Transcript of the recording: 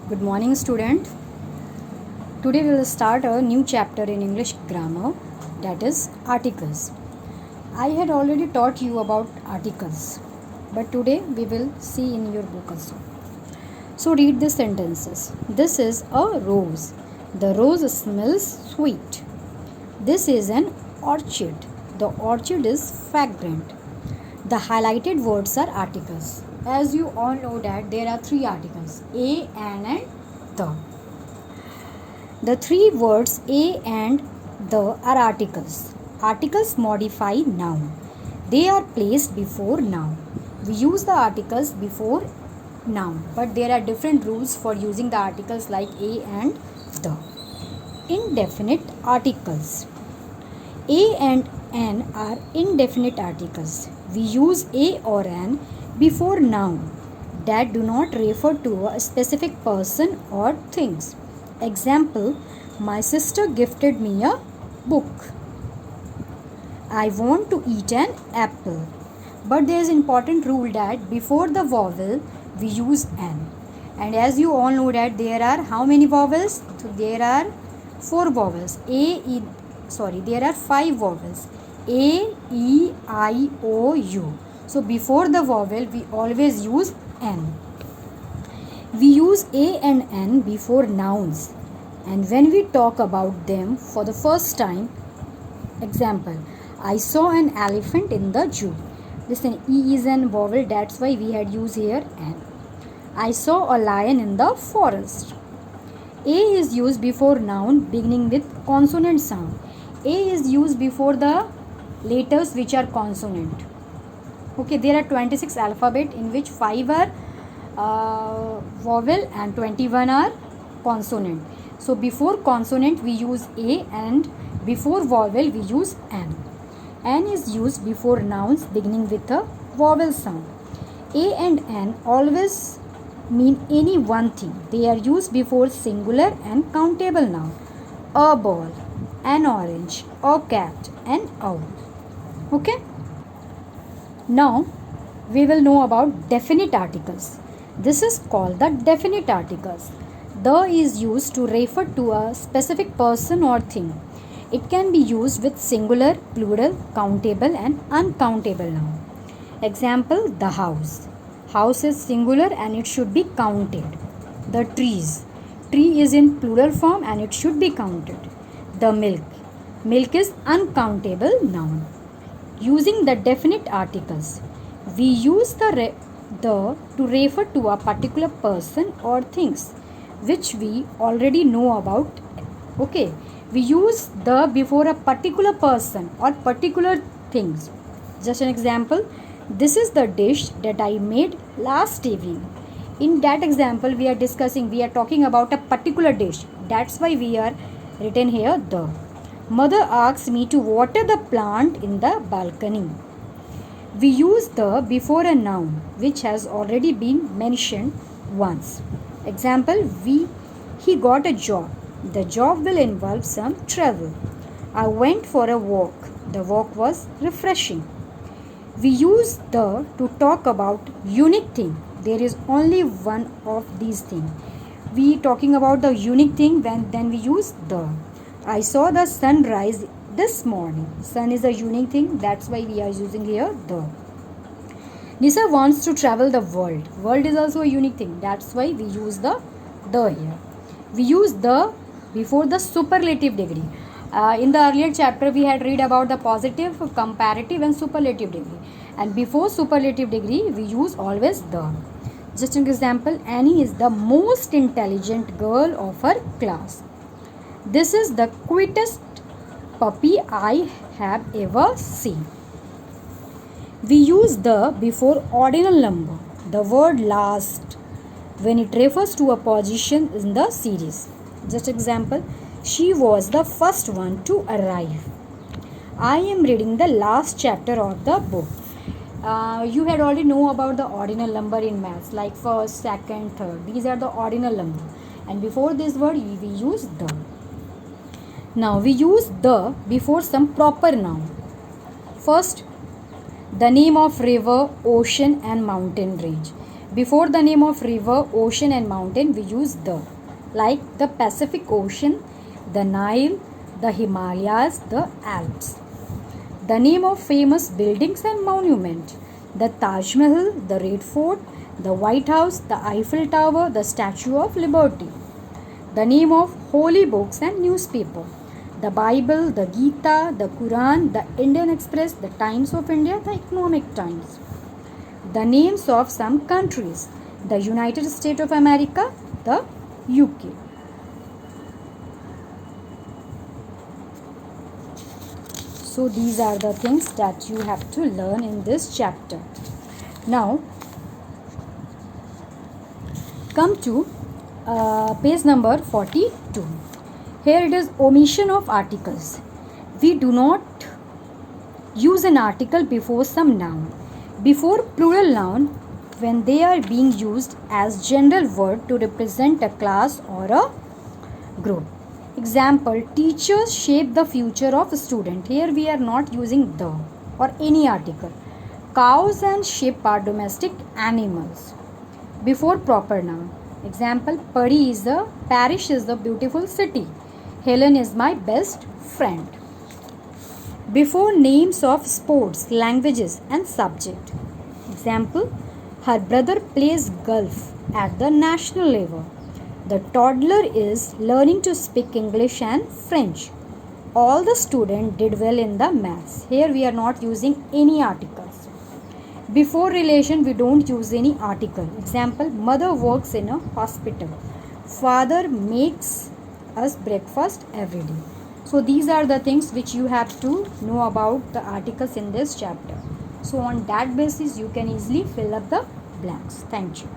Good morning, student. Today we will start a new chapter in English grammar, that is articles. I had already taught you about articles, but today we will see in your book also. So read the sentences. This is a rose. The rose smells sweet. This is an orchid. The orchid is fragrant. The highlighted words are articles. As you all know that there are three articles, a, an and the. The three words a and the are articles. Articles modify noun. They are placed before noun. We use the articles before noun, but there are different rules for using the articles like a and the. Indefinite articles. A and an are indefinite articles. We use a or an before noun that do not refer to a specific person or things. Example, my sister gifted me a book. I want to eat an apple. But there is an important rule that before the vowel we use an. And as you all know that there are how many vowels? So there are four vowels. There are five vowels. A, E, I, O, U. So before the vowel we always use N. We use A and N before nouns, and when we talk about them for the first time, example, I saw an elephant in the zoo. Listen, E is an vowel, that's why we had used here N. I saw a lion in the forest. A is used before noun beginning with consonant sound. A is used before the letters which are consonant. Okay, there are 26 alphabet in which 5 are vowel and 21 are consonant. So before consonant we use A and before vowel we use N. N is used before nouns beginning with a vowel sound. A and N always mean any one thing. They are used before singular and countable noun. A ball, an orange, a cat, an owl. Okay? Now we will know about definite articles. This is called the definite articles. The is used to refer to a specific person or thing. It can be used with singular, plural, countable and uncountable noun. Example, the house. House is singular and it should be counted. The trees. Tree is in plural form and it should be counted. The milk. Milk is uncountable noun. Using the definite articles, we use the to refer to a particular person or things which we already know about. Okay, we use the before a particular person or particular things. Just an example, this is the dish that I made last evening. In that example we are talking about a particular dish. That's why we are written here the. Mother asked me to water the plant in the balcony. We use the before a noun which has already been mentioned once. Example, he got a job. The job will involve some travel. I went for a walk. The walk was refreshing. We use the to talk about unique thing. There is only one of these things. We talking about the unique thing then we use the. I saw the sunrise this morning. Sun is a unique thing, that's why we are using here the. Nisa wants to travel the world. World is also a unique thing, that's why we use the here. We use the before the superlative degree. In the earlier chapter we had read about the positive, comparative and superlative degree, and before superlative degree we use always the. Just an example, Annie is the most intelligent girl of her class. This is the cutest puppy I have ever seen. We use the before ordinal number. The word last when it refers to a position in the series. Just example, she was the first one to arrive. I am reading the last chapter of the book. You had already know about the ordinal number in maths like first, second, third. These are the ordinal number. And before this word we use the. Now we use the before some proper noun. First, the name of river, ocean and mountain range. Before the name of river, ocean and mountain, we use the. Like the Pacific Ocean, the Nile, the Himalayas, the Alps. The name of famous buildings and monument, the Taj Mahal, the Red Fort, the White House, the Eiffel Tower, the Statue of Liberty. The name of holy books and newspaper, the Bible, the Gita, the Quran, the Indian Express, the Times of India, the Economic Times. The names of some countries, the United States of America, the UK. So these are the things that you have to learn in this chapter. Now come to page number 42. Here it is omission of articles. We do not use an article before some noun. Before plural noun when they are being used as general word to represent a class or a group. Example, teachers shape the future of a student. Here we are not using the or any article. Cows and sheep are domestic animals. Before proper noun. Example, Parish is a beautiful city. Helen is my best friend. Before names of sports, languages and subject. Example, her brother plays golf at the national level. The toddler is learning to speak English and French. All the students did well in the maths. Here we are not using any articles. Before relation, we don't use any article. Example, mother works in a hospital. Father makes us breakfast every day. So these are the things which you have to know about the articles in this chapter. So on that basis, you can easily fill up the blanks. Thank you.